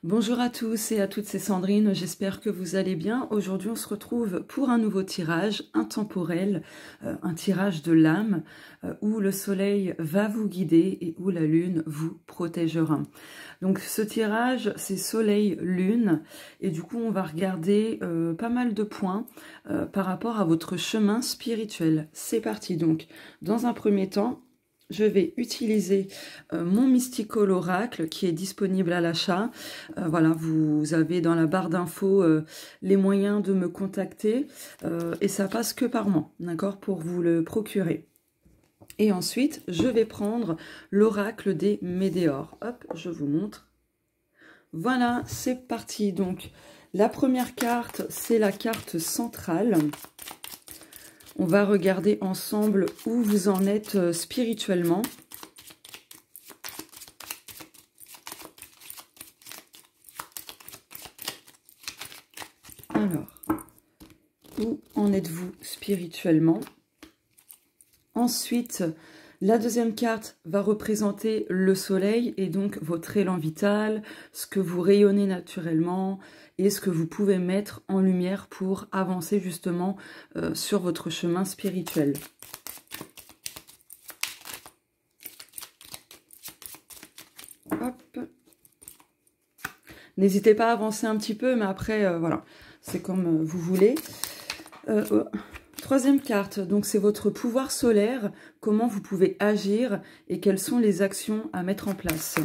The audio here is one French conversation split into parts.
Bonjour à tous et à toutes, c'est Sandrine, j'espère que vous allez bien. Aujourd'hui on se retrouve pour un nouveau tirage intemporel, un tirage de l'âme où le soleil va vous guider et où la lune vous protégera. Donc ce tirage c'est soleil-lune et du coup on va regarder pas mal de points par rapport à votre chemin spirituel. C'est parti donc, dans un premier temps, je vais utiliser mon Mystical Oracle qui est disponible à l'achat. Voilà, vous avez dans la barre d'infos les moyens de me contacter et ça passe que par moi, d'accord, pour vous le procurer. Et ensuite, je vais prendre l'oracle des Médéors. Hop, je vous montre. Voilà, c'est parti. Donc, la première carte, c'est la carte centrale. On va regarder ensemble où vous en êtes spirituellement. Alors, où en êtes-vous spirituellement? Ensuite, la deuxième carte va représenter le soleil et donc votre élan vital, ce que vous rayonnez naturellement et ce que vous pouvez mettre en lumière pour avancer justement sur votre chemin spirituel. Hop. N'hésitez pas à avancer un petit peu, mais après, voilà, c'est comme vous voulez. Troisième carte, donc c'est votre pouvoir solaire, comment vous pouvez agir et quelles sont les actions à mettre en place.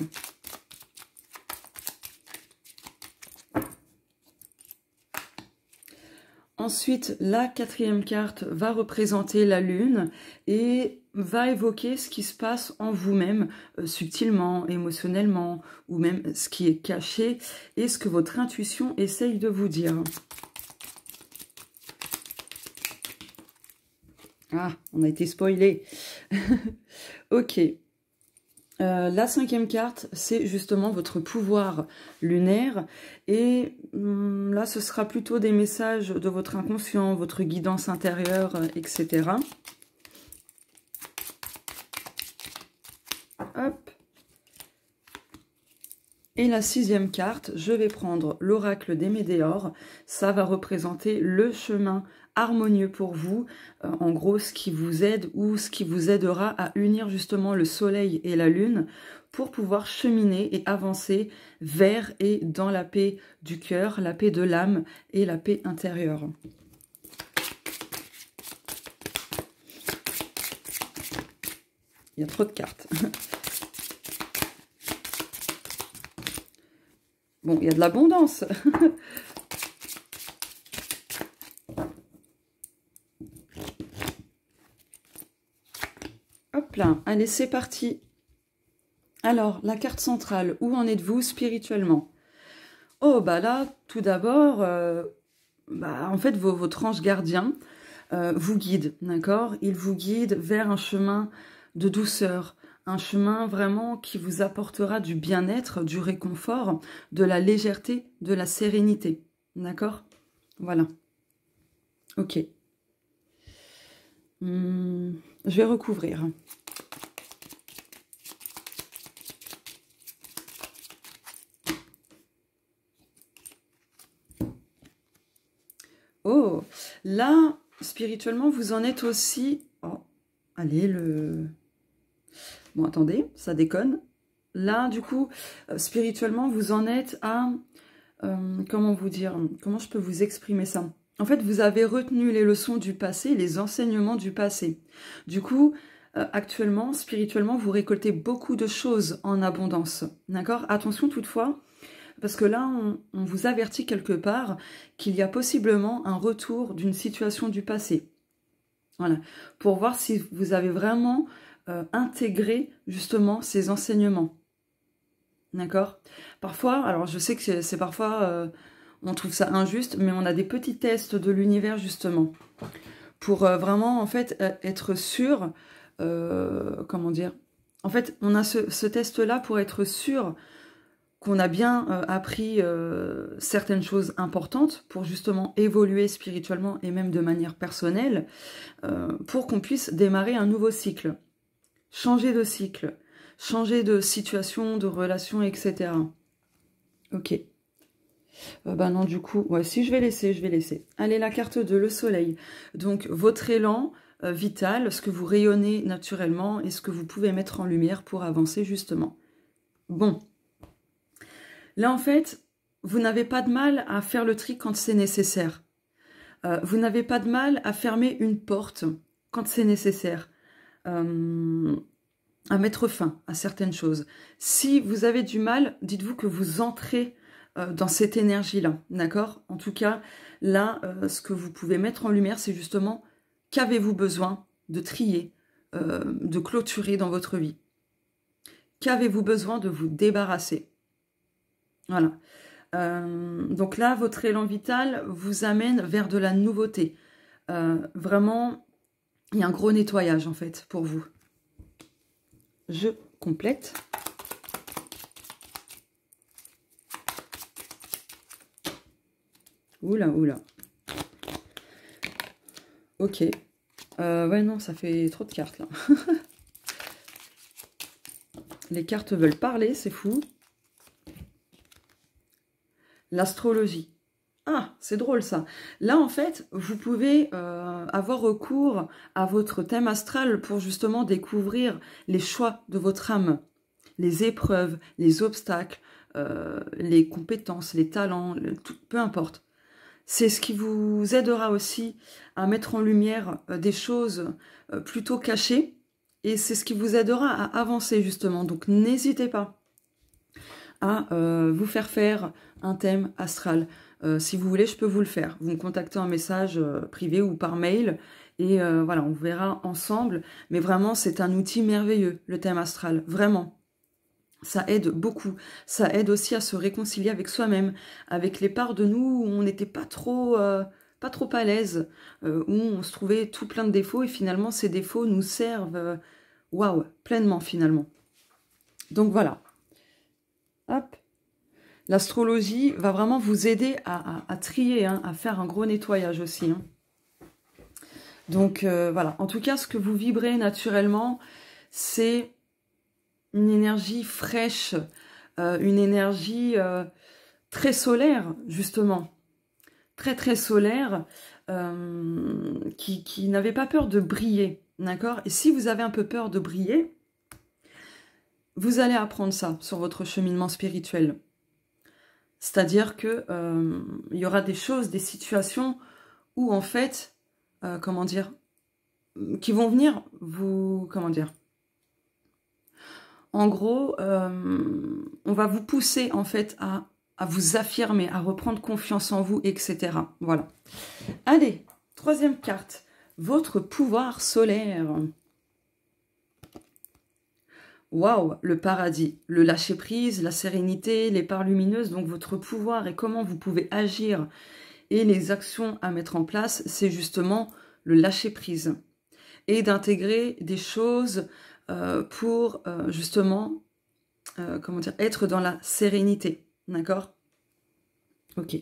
Ensuite, la quatrième carte va représenter la lune et va évoquer ce qui se passe en vous-même, subtilement, émotionnellement, ou même ce qui est caché et ce que votre intuition essaye de vous dire. Ah, on a été spoilé. Ok. La cinquième carte, c'est justement votre pouvoir lunaire. Et là, ce sera plutôt des messages de votre inconscient, votre guidance intérieure, etc. Hop. Et la sixième carte, je vais prendre l'oracle des Médéors. Ça va représenter le chemin harmonieux pour vous, en gros ce qui vous aide ou ce qui vous aidera à unir justement le soleil et la lune pour pouvoir cheminer et avancer vers et dans la paix du cœur, la paix de l'âme et la paix intérieure. Il y a trop de cartes. Bon, il y a de l'abondance. Hop là, allez, c'est parti. Alors, la carte centrale, où en êtes-vous spirituellement? Oh, bah là, tout d'abord, en fait, votre ange gardien vous guide, d'accord? Il vous guide vers un chemin de douceur, un chemin vraiment qui vous apportera du bien-être, du réconfort, de la légèreté, de la sérénité, d'accord? Voilà. Ok. Je vais recouvrir. Oh, là, spirituellement, vous en êtes aussi... Oh, allez, Bon, attendez, ça déconne. Là, du coup, spirituellement, vous en êtes à... comment vous dire? Comment je peux vous exprimer ça? En fait, vous avez retenu les leçons du passé, les enseignements du passé. Du coup, actuellement, spirituellement, vous récoltez beaucoup de choses en abondance. D'accord? Attention toutefois, parce que là, on vous avertit quelque part qu'il y a possiblement un retour d'une situation du passé. Voilà. Pour voir si vous avez vraiment intégré justement ces enseignements. D'accord? Parfois, alors je sais que c'est parfois, on trouve ça injuste, mais on a des petits tests de l'univers justement. Pour vraiment, en fait, être sûr, comment dire? En fait, on a ce test-là pour être sûr qu'on a bien appris certaines choses importantes pour justement évoluer spirituellement et même de manière personnelle, pour qu'on puisse démarrer un nouveau cycle, changer de situation, de relation, etc. Ok. Bah non, du coup, ouais, si je vais laisser, je vais laisser. Allez, la carte de le soleil. Donc, votre élan vital, ce que vous rayonnez naturellement et ce que vous pouvez mettre en lumière pour avancer, justement. Bon. Là, en fait, vous n'avez pas de mal à faire le tri quand c'est nécessaire. Vous n'avez pas de mal à fermer une porte quand c'est nécessaire. À mettre fin à certaines choses. Si vous avez du mal, dites-vous que vous entrez dans cette énergie-là, d'accord? En tout cas, là, ce que vous pouvez mettre en lumière, c'est justement qu'avez-vous besoin de trier, de clôturer dans votre vie? Qu'avez-vous besoin de vous débarrasser? Voilà. Donc là, votre élan vital vous amène vers de la nouveauté. Vraiment, il y a un gros nettoyage, en fait, pour vous. Je complète. Oula, oula. Ok. Ouais, non, ça fait trop de cartes, là. Les cartes veulent parler, c'est fou. L'astrologie. Ah, c'est drôle, ça. Là, en fait, vous pouvez avoir recours à votre thème astral pour justement découvrir les choix de votre âme, les épreuves, les obstacles, les compétences, les talents, tout, peu importe. C'est ce qui vous aidera aussi à mettre en lumière des choses plutôt cachées. Et c'est ce qui vous aidera à avancer justement. Donc n'hésitez pas à vous faire un thème astral. Si vous voulez, je peux vous le faire. Vous me contactez en message privé ou par mail. Et voilà, on verra ensemble. Mais vraiment, c'est un outil merveilleux, le thème astral. Vraiment. Ça aide beaucoup. Ça aide aussi à se réconcilier avec soi-même, avec les parts de nous où on n'était pas trop à l'aise, où on se trouvait tout plein de défauts et finalement ces défauts nous servent, waouh, pleinement finalement. Donc voilà. Hop. L'astrologie va vraiment vous aider à trier, hein, à faire un gros nettoyage aussi. Hein. Donc voilà. En tout cas, ce que vous vibrez naturellement, c'est une énergie fraîche, une énergie très solaire, justement. Très, très solaire, qui n'avait pas peur de briller, d'accord? Et si vous avez un peu peur de briller, vous allez apprendre ça sur votre cheminement spirituel. C'est-à-dire que il y aura des choses, des situations où, en fait, comment dire, qui vont venir vous, comment dire, en gros, on va vous pousser en fait à vous affirmer, à reprendre confiance en vous, etc. Voilà. Allez, troisième carte. Votre pouvoir solaire. Waouh, le paradis, le lâcher-prise, la sérénité, les parts lumineuses, donc votre pouvoir et comment vous pouvez agir et les actions à mettre en place, c'est justement le lâcher-prise et d'intégrer des choses pour justement, comment dire, être dans la sérénité, d'accord? Ok.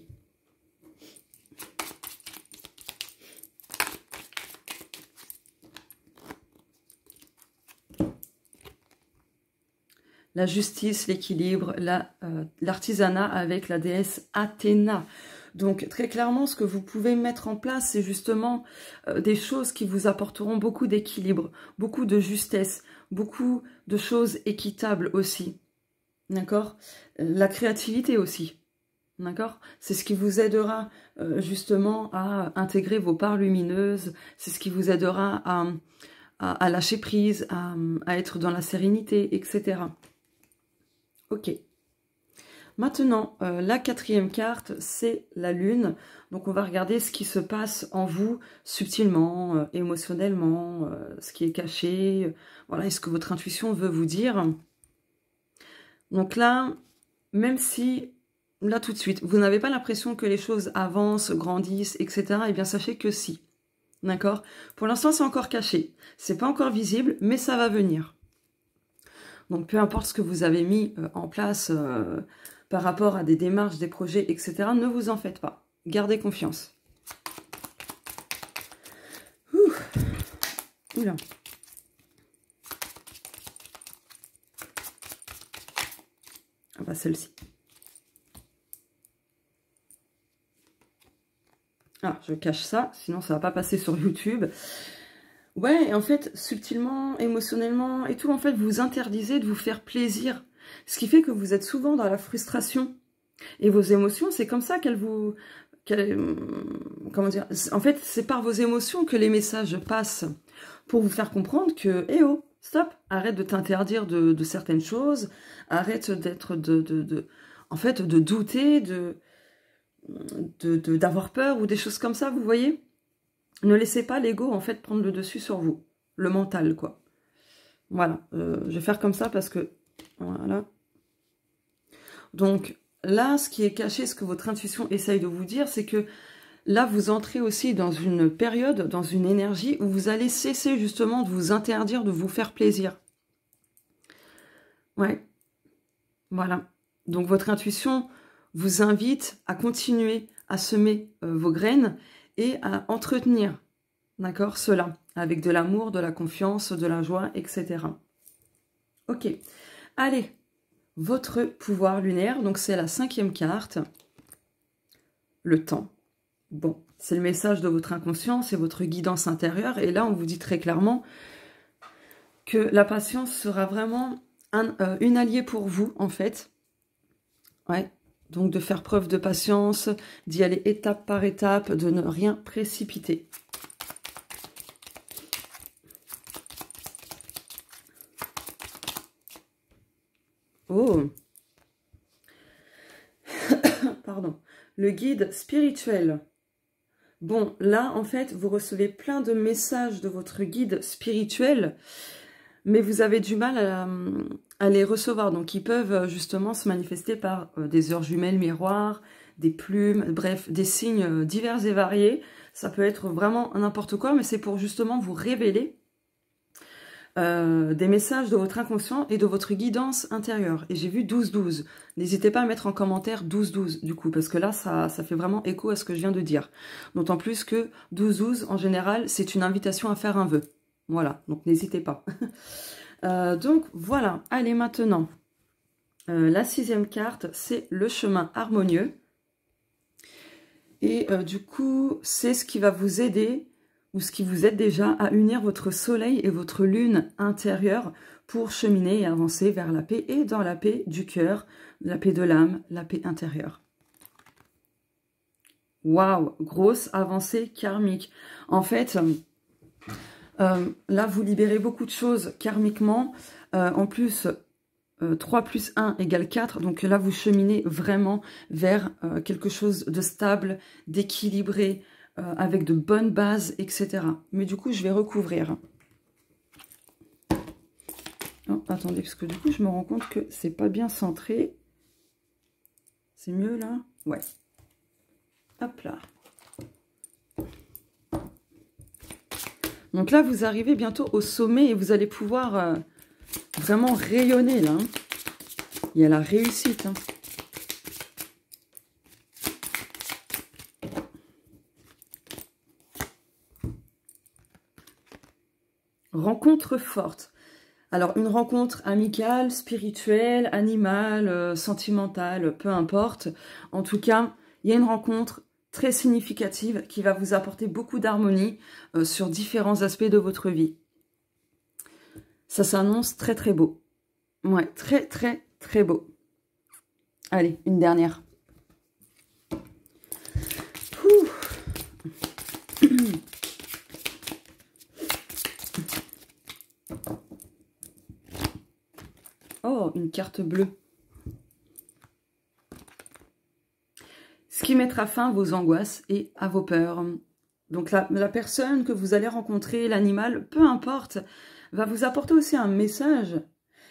La justice, l'équilibre, l'artisanat avec la déesse Athéna. Donc très clairement, ce que vous pouvez mettre en place, c'est justement des choses qui vous apporteront beaucoup d'équilibre, beaucoup de justesse, beaucoup de choses équitables aussi. D'accord? La créativité aussi. D'accord? C'est ce qui vous aidera justement à intégrer vos parts lumineuses, c'est ce qui vous aidera à lâcher prise, à être dans la sérénité, etc. Ok. Maintenant, la quatrième carte, c'est la lune. Donc, on va regarder ce qui se passe en vous subtilement, émotionnellement, ce qui est caché. Voilà, est-ce que votre intuition veut vous dire? Donc là, même si, là tout de suite, vous n'avez pas l'impression que les choses avancent, grandissent, etc., eh bien, sachez que si. D'accord? Pour l'instant, c'est encore caché. C'est pas encore visible, mais ça va venir. Donc, peu importe ce que vous avez mis en place par rapport à des démarches, des projets, etc., ne vous en faites pas. Gardez confiance. Ouh. Oula. Ah bah celle-ci. Ah, je cache ça, sinon ça va pas passer sur YouTube. Ouais, en fait, subtilement, émotionnellement et tout, en fait, vous vous interdisez de vous faire plaisir. Ce qui fait que vous êtes souvent dans la frustration. Et vos émotions, c'est comme ça qu'elles vous... comment dire? En fait, c'est par vos émotions que les messages passent. Pour vous faire comprendre que, eh oh, stop, arrête de t'interdire de certaines choses, arrête d'être en fait, de douter, d'avoir peur ou des choses comme ça, vous voyez? Ne laissez pas l'ego, en fait, prendre le dessus sur vous. Le mental, quoi. Voilà, je vais faire comme ça parce que... Voilà. Donc, là, ce qui est caché, ce que votre intuition essaye de vous dire, c'est que là, vous entrez aussi dans une période, dans une énergie où vous allez cesser justement de vous interdire de vous faire plaisir. Ouais, voilà. Donc, votre intuition vous invite à continuer à semer vos graines et à entretenir, d'accord, cela, avec de l'amour, de la confiance, de la joie, etc. Ok, allez, votre pouvoir lunaire, donc c'est la 5e carte, le temps. Bon, c'est le message de votre inconscient, c'est votre guidance intérieure, et là on vous dit très clairement que la patience sera vraiment une alliée pour vous, en fait. Ouais. Donc de faire preuve de patience, d'y aller étape par étape, de ne rien précipiter. Oh. Pardon. Le guide spirituel. Bon, là, en fait, vous recevez plein de messages de votre guide spirituel, mais vous avez du mal à les recevoir. Donc, ils peuvent justement se manifester par des heures jumelles miroirs, des plumes, bref, des signes divers et variés. Ça peut être vraiment n'importe quoi, mais c'est pour justement vous révéler des messages de votre inconscient et de votre guidance intérieure. Et j'ai vu 12-12. N'hésitez pas à mettre en commentaire 12-12 du coup, parce que là, ça fait vraiment écho à ce que je viens de dire. D'autant plus que 12-12, en général, c'est une invitation à faire un vœu. Voilà, donc n'hésitez pas. Donc voilà, allez maintenant. La 6e carte, c'est le chemin harmonieux. Et du coup, c'est ce qui va vous aider ou ce qui vous aide déjà à unir votre soleil et votre lune intérieure pour cheminer et avancer vers la paix et dans la paix du cœur, la paix de l'âme, la paix intérieure. Waouh, grosse avancée karmique. En fait, là, vous libérez beaucoup de choses karmiquement. En plus, 3 plus 1 égale 4. Donc là, vous cheminez vraiment vers quelque chose de stable, d'équilibré, avec de bonnes bases, etc. Mais du coup, je vais recouvrir. Oh, attendez, parce que du coup, je me rends compte que c'est pas bien centré. C'est mieux, là? Ouais. Hop là. Donc là, vous arrivez bientôt au sommet et vous allez pouvoir vraiment rayonner, là. Il y a la réussite, hein. Rencontre forte. Alors, une rencontre amicale, spirituelle, animale, sentimentale, peu importe. En tout cas, il y a une rencontre très significative qui va vous apporter beaucoup d'harmonie sur différents aspects de votre vie. Ça s'annonce très très beau. Ouais, très très très beau. Allez, une dernière. Oh, une carte bleue. Ce qui mettra fin à vos angoisses et à vos peurs. Donc la personne que vous allez rencontrer, l'animal, peu importe, va vous apporter aussi un message.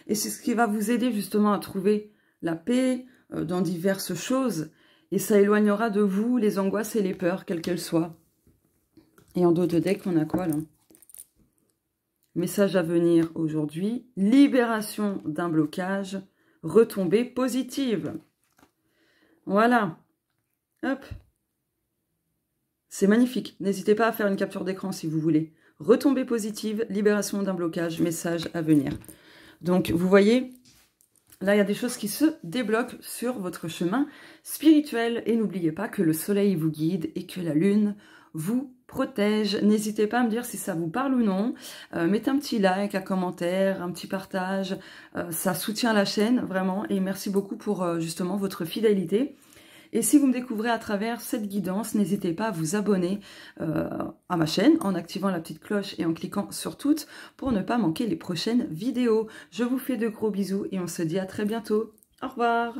Et c'est ce qui va vous aider justement à trouver la paix dans diverses choses. Et ça éloignera de vous les angoisses et les peurs, quelles qu'elles soient. Et en dos de deck, on a quoi là? Message à venir aujourd'hui. Libération d'un blocage. Retombée positive. Voilà. Hop. C'est magnifique. N'hésitez pas à faire une capture d'écran si vous voulez. Retombée positive, libération d'un blocage, message à venir. Donc, vous voyez, Là, il y a des choses qui se débloquent sur votre chemin spirituel. Et n'oubliez pas que le soleil vous guide et que la lune vous protège. N'hésitez pas à me dire si ça vous parle ou non. Mettez un petit like, un commentaire, un petit partage. Ça soutient la chaîne, vraiment. Et merci beaucoup pour justement votre fidélité. Et si vous me découvrez à travers cette guidance, n'hésitez pas à vous abonner à ma chaîne en activant la petite cloche et en cliquant sur toutes pour ne pas manquer les prochaines vidéos. Je vous fais de gros bisous et on se dit à très bientôt. Au revoir!